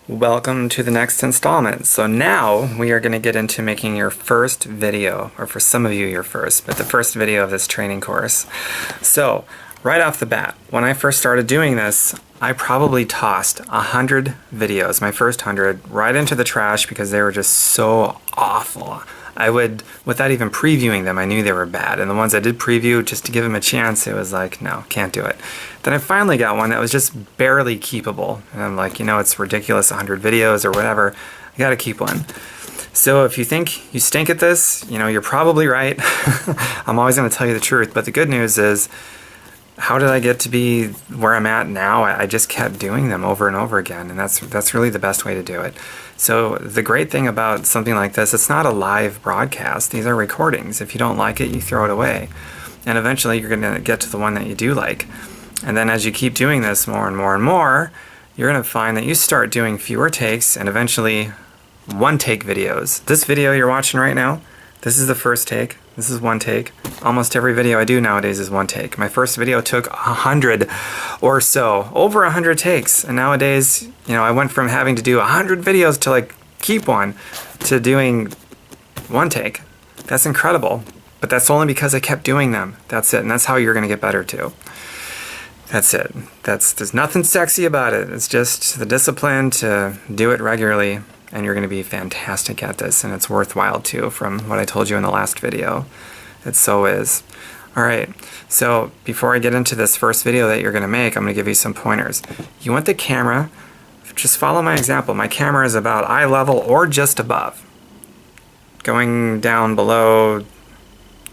Welcome to the next installment. So now we are going to get into making your first video, or for some of you your first, but the first video of this training course. So right off the bat, when I first started doing this, I probably tossed 100 videos, my first 100, right into the trash because they were just so awful. I would, without even previewing them, I knew they were bad. And the ones I did preview, just to give them a chance, it was like, no, can't do it. Then I finally got one that was just barely keepable. And I'm like, you know, it's ridiculous, 100 videos or whatever. I gotta keep one. So if you think you stink at this, you know, you're probably right. I'm always gonna tell you the truth. But the good news is, how did I get to be where I'm at now? I just kept doing them over and over again, and that's really the best way to do it. So the great thing about something like this, it's not a live broadcast. These are recordings. If you don't like it, you throw it away. And eventually you're going to get to the one that you do like. And then as you keep doing this more and more and more, you're going to find that you start doing fewer takes and eventually one-take videos. This video you're watching right now, this is the first take. This is one take. Almost every video I do nowadays is one take. My first video took 100 or so, over 100 takes. And nowadays, you know, I went from having to do 100 videos to like keep one to doing one take. That's incredible. But that's only because I kept doing them. That's it. And that's how you're going to get better too. That's it. There's nothing sexy about it. It's just the discipline to do it regularly. And you're going to be fantastic at this, and it's worthwhile too from what I told you in the last video. It so is. Alright, so before I get into this first video that you're going to make, I'm going to give you some pointers. You want the camera, just follow my example. My camera is about eye level or just above. Going down below,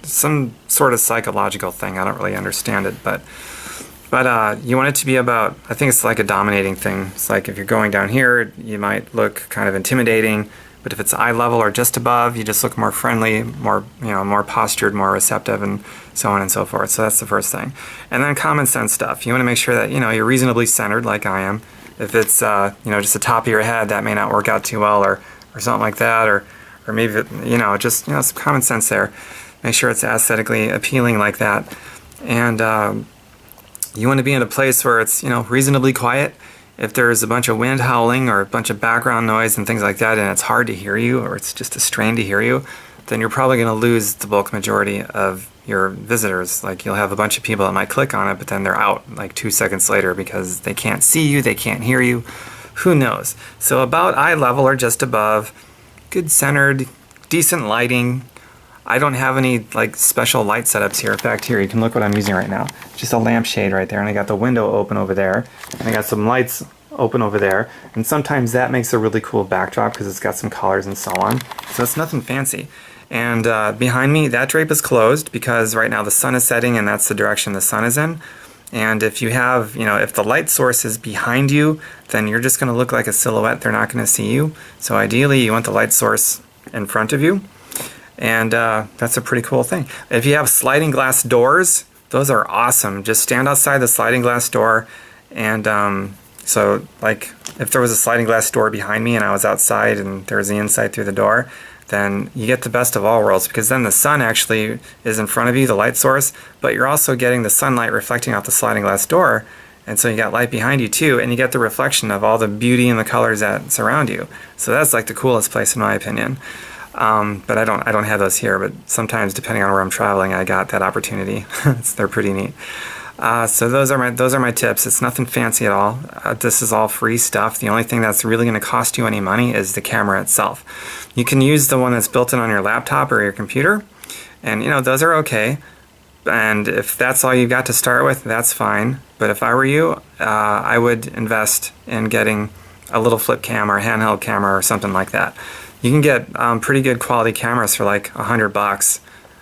some sort of psychological thing, I don't really understand it, but you want it to be about, I think it's like a dominating thing. It's like if you're going down here, you might look kind of intimidating, but if it's eye level or just above, you just look more friendly, more, you know, more postured, more receptive, and so on and so forth. So that's the first thing. And then common sense stuff. You want to make sure that, you know, you're reasonably centered like I am. If it's, you know, just the top of your head, that may not work out too well, or something like that, or maybe, you know, just, you know, some common sense there. Make sure it's aesthetically appealing like that. And, you want to be in a place where it's, you know, reasonably quiet. If there's a bunch of wind howling or a bunch of background noise and things like that, and it's hard to hear you, or it's just a strain to hear you, then you're probably going to lose the bulk majority of your visitors. Like, you'll have a bunch of people that might click on it, but then they're out like 2 seconds later because they can't see you, they can't hear you. Who knows? So about eye level or just above, good centered, decent lighting. I don't have any like special light setups here. In fact, here you can look what I'm using right now. Just a lampshade right there, and I got the window open over there, and I got some lights open over there, and sometimes that makes a really cool backdrop because it's got some colors and so on. So it's nothing fancy. And behind me, that drape is closed because right now the sun is setting and that's the direction the sun is in. And if you have, you know, if the light source is behind you, then you're just going to look like a silhouette. They're not going to see you. So ideally, you want the light source in front of you. And that's a pretty cool thing. If you have sliding glass doors, those are awesome. Just stand outside the sliding glass door, and so like if there was a sliding glass door behind me and I was outside and there was the inside through the door, then you get the best of all worlds, because then the sun actually is in front of you, the light source, but you're also getting the sunlight reflecting off the sliding glass door, and so you got light behind you too, and you get the reflection of all the beauty and the colors that surround you. So that's like the coolest place in my opinion. But I don't have those here, but sometimes depending on where I'm traveling, I got that opportunity. They're pretty neat. So those are my tips. It's nothing fancy at all. This is all free stuff. The only thing that's really going to cost you any money is the camera itself. You can use the one that's built in on your laptop or your computer, and you know, those are okay. And if that's all you've got to start with, that's fine. But if I were you, I would invest in getting a little flip cam or a handheld camera or something like that. You can get pretty good quality cameras for like $100.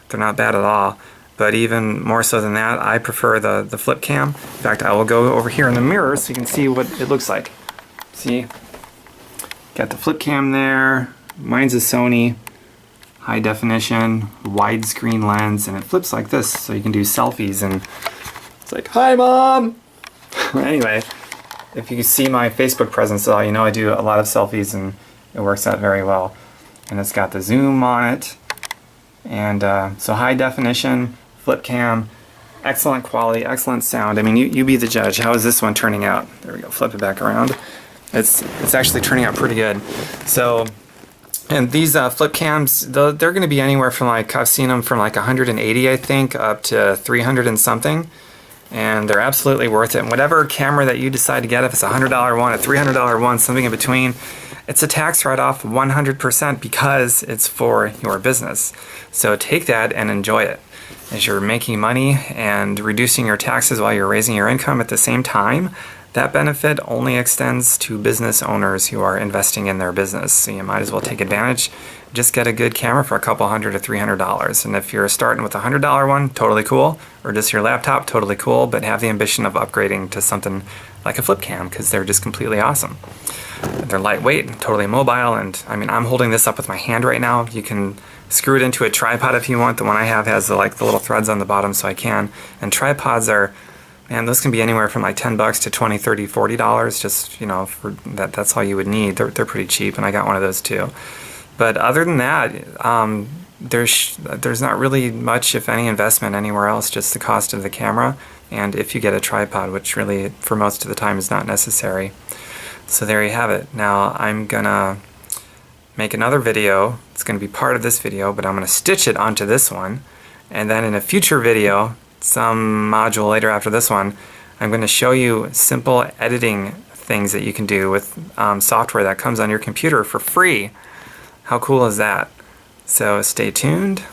They're not bad at all. But even more so than that, I prefer the flip cam. In fact, I will go over here in the mirror so you can see what it looks like. See? Got the flip cam there. Mine's a Sony high definition widescreen lens, and it flips like this so you can do selfies, and it's like, hi Mom! Anyway, if you can see my Facebook presence at all, you know I do a lot of selfies, and it works out very well. And it's got the zoom on it, and so high definition, flip cam, excellent quality, excellent sound. I mean, you be the judge. How is this one turning out? There we go, flip it back around. It's actually turning out pretty good. So, and these flip cams, they're going to be anywhere from like, I've seen them from like 180, I think, up to 300 and something. And they're absolutely worth it. And whatever camera that you decide to get, if it's a $100 one, a $300 one, something in between, it's a tax write-off 100% because it's for your business. So take that and enjoy it. As you're making money and reducing your taxes while you're raising your income at the same time, that benefit only extends to business owners who are investing in their business. So you might as well take advantage. Just get a good camera for a couple $100 to $300. And if you're starting with a $100 one, totally cool. Or just your laptop, totally cool. But have the ambition of upgrading to something like a flip cam because they're just completely awesome. They're lightweight, totally mobile. And I mean, I'm holding this up with my hand right now. You can screw it into a tripod if you want. The one I have has the little threads on the bottom, so I can. And tripods are, man, those can be anywhere from like $10 to $20, $30, $40. Just, you know, for that's all you would need. They're pretty cheap, and I got one of those too. But other than that, there's not really much, if any, investment anywhere else. Just the cost of the camera, and if you get a tripod, which really for most of the time is not necessary. So there you have it. Now I'm gonna make another video. It's going to be part of this video, but I'm going to stitch it onto this one. And then in a future video, some module later after this one, I'm going to show you simple editing things that you can do with software that comes on your computer for free. How cool is that? So stay tuned.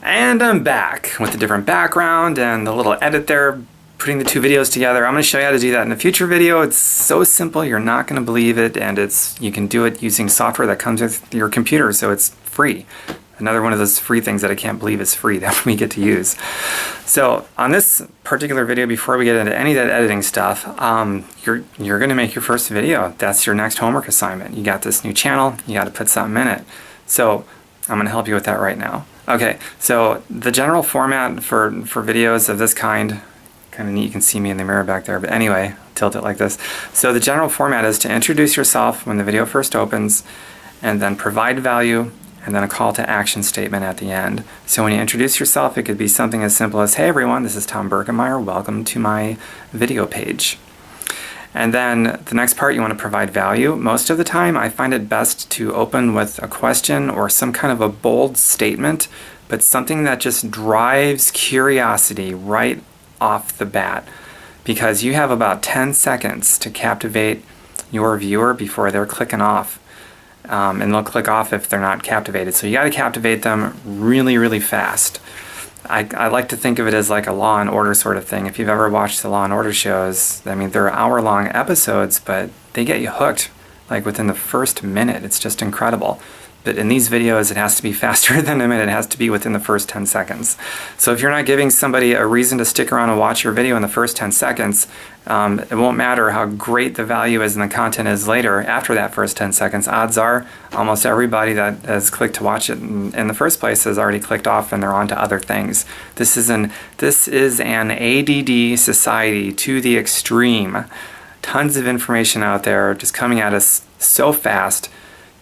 And I'm back with a different background and the little edit there, putting the two videos together. I'm going to show you how to do that in a future video. It's so simple, you're not going to believe it, and you can do it using software that comes with your computer, so it's free. Another one of those free things that I can't believe is free that we get to use. So on this particular video, before we get into any of that editing stuff, you're going to make your first video. That's your next homework assignment. You got this new channel, you got to put something in it. So I'm going to help you with that right now. Okay, so the general format for videos of this kind, kind of neat, you can see me in the mirror back there, but anyway, tilt it like this. So the general format is to introduce yourself when the video first opens, and then provide value, and then a call to action statement at the end. So when you introduce yourself, it could be something as simple as, hey everyone, this is Tom Birkemeyer, welcome to my video page. And then the next part, you want to provide value. Most of the time, I find it best to open with a question or some kind of a bold statement, but something that just drives curiosity right off the bat, because you have about 10 seconds to captivate your viewer before they're clicking off. And they'll click off if they're not captivated. So you got to captivate them really, really fast. I like to think of it as like a Law and Order sort of thing. If you've ever watched the Law and Order shows, I mean, they're hour-long episodes, but they get you hooked like within the first minute. It's just incredible. But in these videos, it has to be faster than a minute. It has to be within the first 10 seconds. So if you're not giving somebody a reason to stick around and watch your video in the first 10 seconds, it won't matter how great the value is and the content is later. After that first 10 seconds, odds are almost everybody that has clicked to watch it in the first place has already clicked off and they're on to other things. This is an ADD society to the extreme. Tons of information out there just coming at us so fast.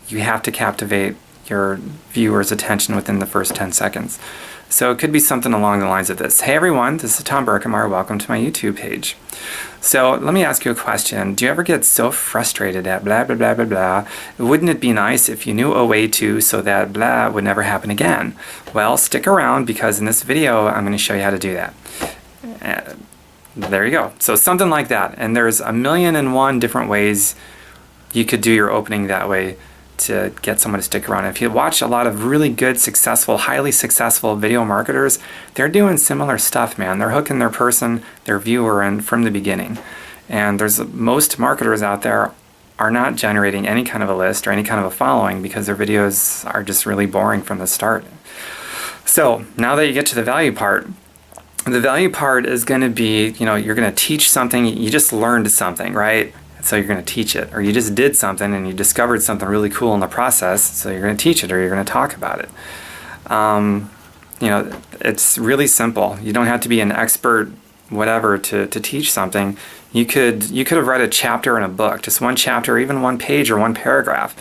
You have to captivate your viewer's attention within the first 10 seconds. So it could be something along the lines of this. Hey everyone, this is Tom Birkemeyer. Welcome to my YouTube page. So let me ask you a question. Do you ever get so frustrated at blah, blah, blah, blah, blah? Wouldn't it be nice if you knew a way to so that blah would never happen again? Well, stick around because in this video, I'm going to show you how to do that. There you go. So something like that. And there's 1,000,001 different ways you could do your opening that way to get someone to stick around. If you watch a lot of really good, successful, highly successful video marketers, they're doing similar stuff, man. They're hooking their person, their viewer in from the beginning. And most marketers out there are not generating any kind of a list or any kind of a following because their videos are just really boring from the start. So now that you get to the value part, the value part is going to be, you're going to teach something, you just learned something, right? So you're going to teach it, or you just did something and you discovered something really cool in the process, so you're going to teach it or you're going to talk about it. It's really simple. You don't have to be an expert whatever to teach something. You could have read a chapter in a book, just one chapter, even one page or one paragraph,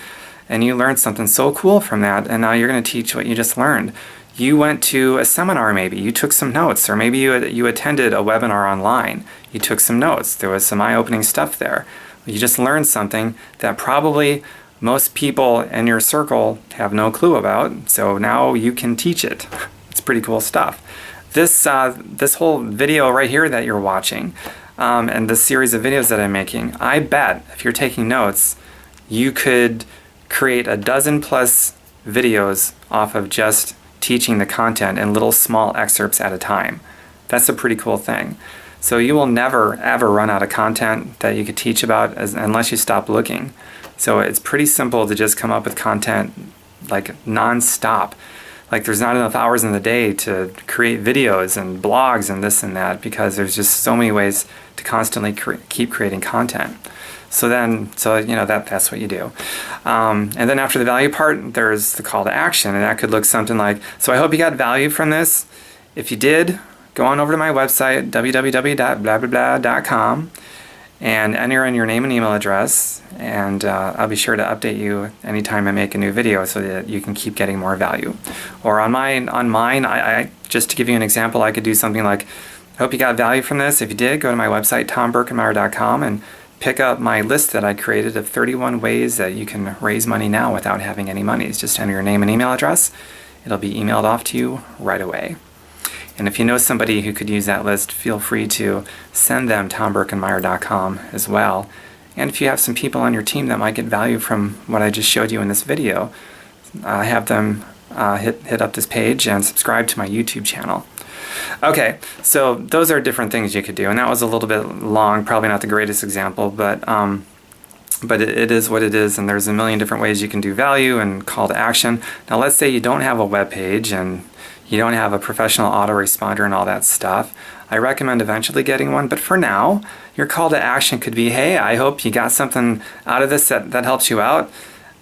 and you learned something so cool from that, and now you're going to teach what you just learned. You went to a seminar maybe, you took some notes, or maybe you attended a webinar online, you took some notes, there was some eye-opening stuff there. You just learned something that probably most people in your circle have no clue about, so now you can teach it. It's pretty cool stuff. This whole video right here that you're watching, and this series of videos that I'm making, I bet if you're taking notes, you could create a dozen plus videos off of just teaching the content in little small excerpts at a time. That's a pretty cool thing. So you will never ever run out of content that you could teach about unless you stop looking. So it's pretty simple to just come up with content like non-stop. Like there's not enough hours in the day to create videos and blogs and this and that, because there's just so many ways to constantly keep creating content. So you know, that's what you do. And then after the value part, there's the call to action, and that could look something like, so I hope you got value from this. If you did, go on over to my website, www.blablabla.com, and enter in your name and email address, and I'll be sure to update you anytime I make a new video so that you can keep getting more value. Or on mine, I just to give you an example, I could do something like, I hope you got value from this. If you did, go to my website, tomberkenmeyer.com, and pick up my list that I created of 31 ways that you can raise money now without having any money. Just enter your name and email address. It'll be emailed off to you right away. And if you know somebody who could use that list, feel free to send them tomberkenmeyer.com as well. And if you have some people on your team that might get value from what I just showed you in this video, have them hit up this page and subscribe to my YouTube channel. Okay, so those are different things you could do, and that was a little bit long, probably not the greatest example, but it is what it is, and there's a million different ways you can do value and call to action. Now let's say you don't have a web page and you don't have a professional autoresponder and all that stuff. I recommend eventually getting one, but for now, your call to action could be, hey, I hope you got something out of this that helps you out.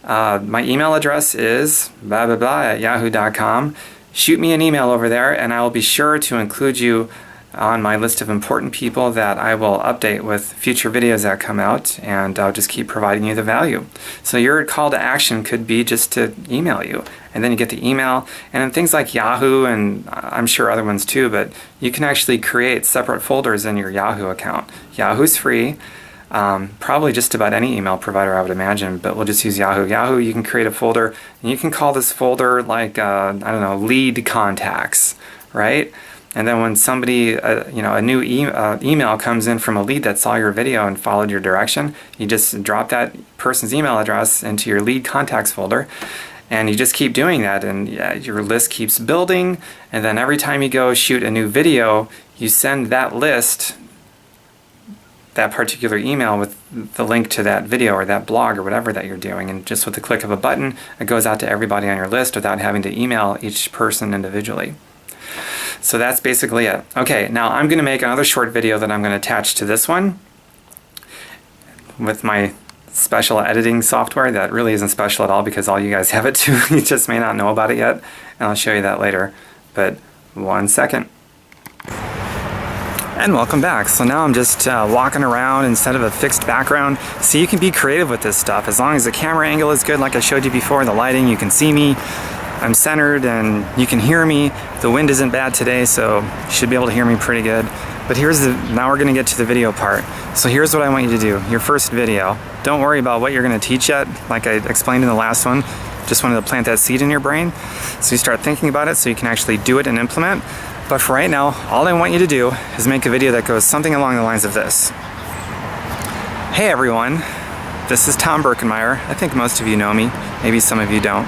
My email address is blah blah blah at yahoo.com. Shoot me an email over there, and I will be sure to include you on my list of important people that I will update with future videos that come out, and I'll just keep providing you the value. So your call to action could be just to email you, and then you get the email, and in things like Yahoo, and I'm sure other ones too, but you can actually create separate folders in your Yahoo account. Yahoo's free. Probably just about any email provider, I would imagine, but we'll just use Yahoo. Yahoo, you can create a folder, and you can call this folder like, I don't know, lead contacts, right? And then when somebody, a new email comes in from a lead that saw your video and followed your direction, you just drop that person's email address into your lead contacts folder, and you just keep doing that, and your list keeps building, and then every time you go shoot a new video, you send that list that particular email with the link to that video or that blog or whatever that you're doing, and just with the click of a button, it goes out to everybody on your list without having to email each person individually. So that's basically it. Okay, now I'm going to make another short video that I'm going to attach to this one with my special editing software that really isn't special at all because all you guys have it too. You just may not know about it yet, and I'll show you that later. But 1 second. And welcome back. So now I'm just walking around instead of a fixed background. So you can be creative with this stuff as long as the camera angle is good, like I showed you before, the lighting, you can see me, I'm centered, and you can hear me. The wind isn't bad today, so you should be able to hear me pretty good. But now we're gonna get to the video part. So here's what I want you to do. Your first video. Don't worry about what you're gonna teach yet, like I explained in the last one. Just wanted to plant that seed in your brain. So you start thinking about it so you can actually do it and implement. But for right now, all I want you to do is make a video that goes something along the lines of this. Hey everyone, this is Tom Berkenmeyer. I think most of you know me, maybe some of you don't.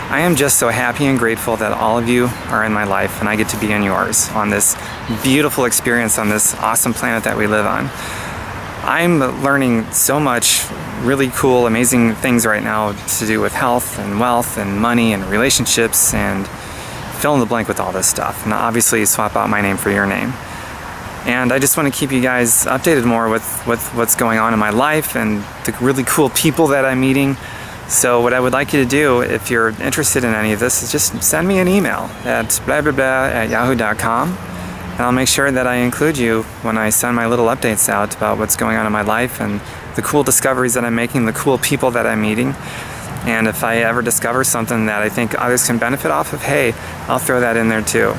I am just so happy and grateful that all of you are in my life and I get to be in yours on this beautiful experience on this awesome planet that we live on. I'm learning so much really cool, amazing things right now to do with health and wealth and money and relationships and fill in the blank with all this stuff. And obviously swap out my name for your name. And I just want to keep you guys updated more with what's going on in my life and the really cool people that I'm meeting. So what I would like you to do, if you're interested in any of this, is just send me an email at blah blah blah at yahoo.com, and I'll make sure that I include you when I send my little updates out about what's going on in my life and the cool discoveries that I'm making, the cool people that I'm meeting. And if I ever discover something that I think others can benefit off of, hey, I'll throw that in there too.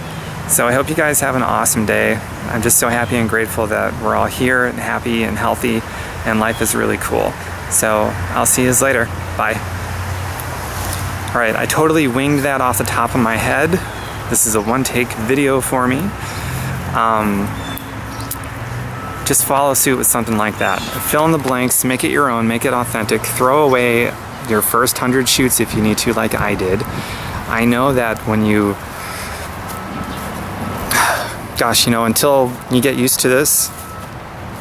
So I hope you guys have an awesome day. I'm just so happy and grateful that we're all here and happy and healthy, and life is really cool. So I'll see you later. Bye. All right, I totally winged that off the top of my head. This is a one-take video for me. Just follow suit with something like that. Fill in the blanks, make it your own, make it authentic. Throw away your first 100 shoots if you need to, like I did. I know that when you, gosh, you know, until you get used to this,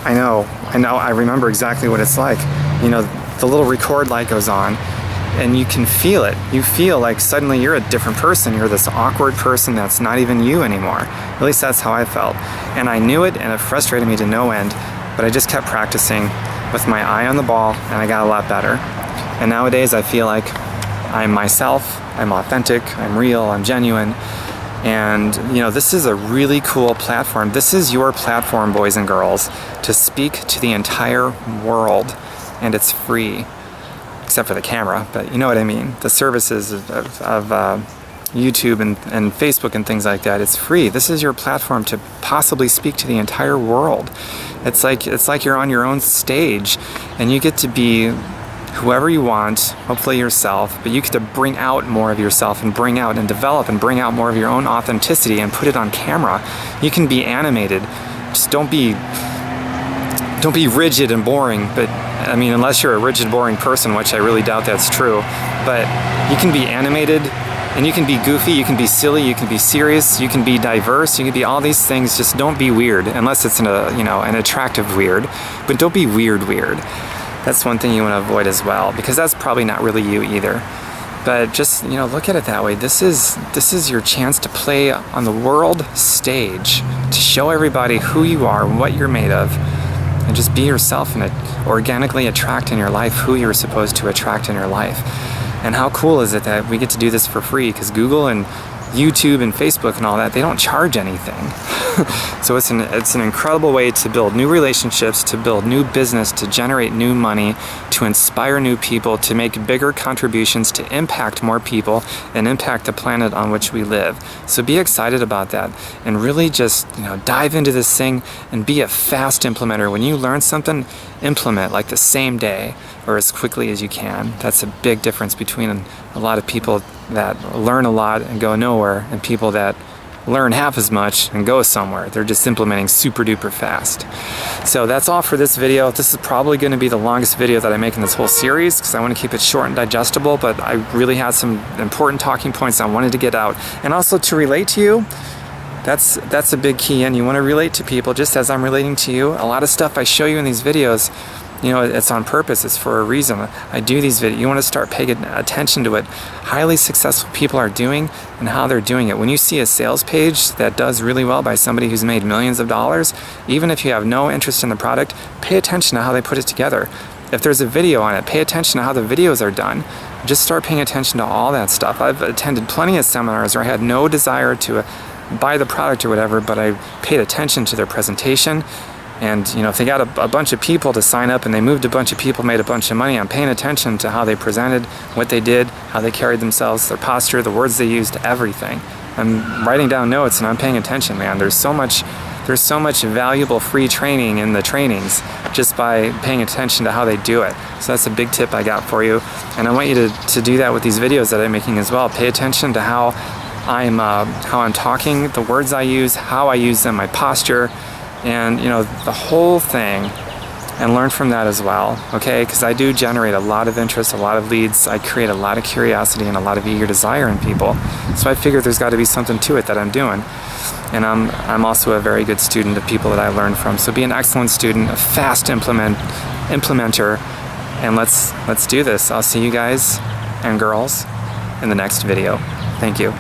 I remember exactly what it's like. You know, the little record light goes on, and you can feel it. You feel like suddenly you're a different person. You're this awkward person that's not even you anymore. At least that's how I felt. And I knew it, and it frustrated me to no end, but I just kept practicing with my eye on the ball, and I got a lot better. And nowadays I feel like I'm myself, I'm authentic, I'm real, I'm genuine. And you know, this is a really cool platform. This is your platform, boys and girls, to speak to the entire world, and it's free. Except for the camera, but you know what I mean. The services of YouTube and Facebook and things like that, it's free. This is your platform to possibly speak to the entire world. It's like you're on your own stage, and you get to be whoever you want, hopefully yourself, but you get to bring out more of yourself and bring out and develop and bring out more of your own authenticity and put it on camera. You can be animated. Just don't be rigid and boring, but I mean, unless you're a rigid, boring person, which I really doubt that's true, but you can be animated, and you can be goofy, you can be silly, you can be serious, you can be diverse, you can be all these things. Just don't be weird, unless it's an attractive weird, but don't be weird. That's one thing you want to avoid as well, because that's probably not really you either. But just, you know, look at it that way. This is your chance to play on the world stage, to show everybody who you are, what you're made of, and just be yourself and organically attract in your life who you're supposed to attract in your life. And how cool is it that we get to do this for free? Because Google and YouTube and Facebook and all that, they don't charge anything. So it's an incredible way to build new relationships, to build new business, to generate new money, to inspire new people, to make bigger contributions, to impact more people and impact the planet on which we live. So be excited about that, and really just, you know, dive into this thing and be a fast implementer. When you learn something, implement like the same day or as quickly as you can. That's a big difference between a lot of people that learn a lot and go nowhere, and people that learn half as much and go somewhere. They're just implementing super duper fast. So that's all for this video. This is probably going to be the longest video that I make in this whole series, because I want to keep it short and digestible, but I really had some important talking points I wanted to get out. And also to relate to you, that's a big key, and you want to relate to people just as I'm relating to you. A lot of stuff I show you in these videos, you know, it's on purpose, it's for a reason. I do these videos. You want to start paying attention to what highly successful people are doing and how they're doing it. When you see a sales page that does really well by somebody who's made millions of dollars, even if you have no interest in the product, pay attention to how they put it together. If there's a video on it, pay attention to how the videos are done. Just start paying attention to all that stuff. I've attended plenty of seminars where I had no desire to buy the product or whatever, but I paid attention to their presentation. And you know, if they got a bunch of people to sign up and they moved a bunch of people, made a bunch of money, I'm paying attention to how they presented, what they did, how they carried themselves, their posture, the words they used, everything. I'm writing down notes and I'm paying attention, man. There's so much valuable free training in the trainings just by paying attention to how they do it. So that's a big tip I got for you. And I want you to do that with these videos that I'm making as well. Pay attention to how I'm talking, the words I use, how I use them, my posture, and you know, the whole thing, and learn from that as well, okay? Because I do generate a lot of interest, a lot of leads. I create a lot of curiosity and a lot of eager desire in people. So I figure there's got to be something to it that I'm doing. And I'm also a very good student of people that I learn from. So be an excellent student, a fast implementer, and let's do this. I'll see you guys and girls in the next video. Thank you.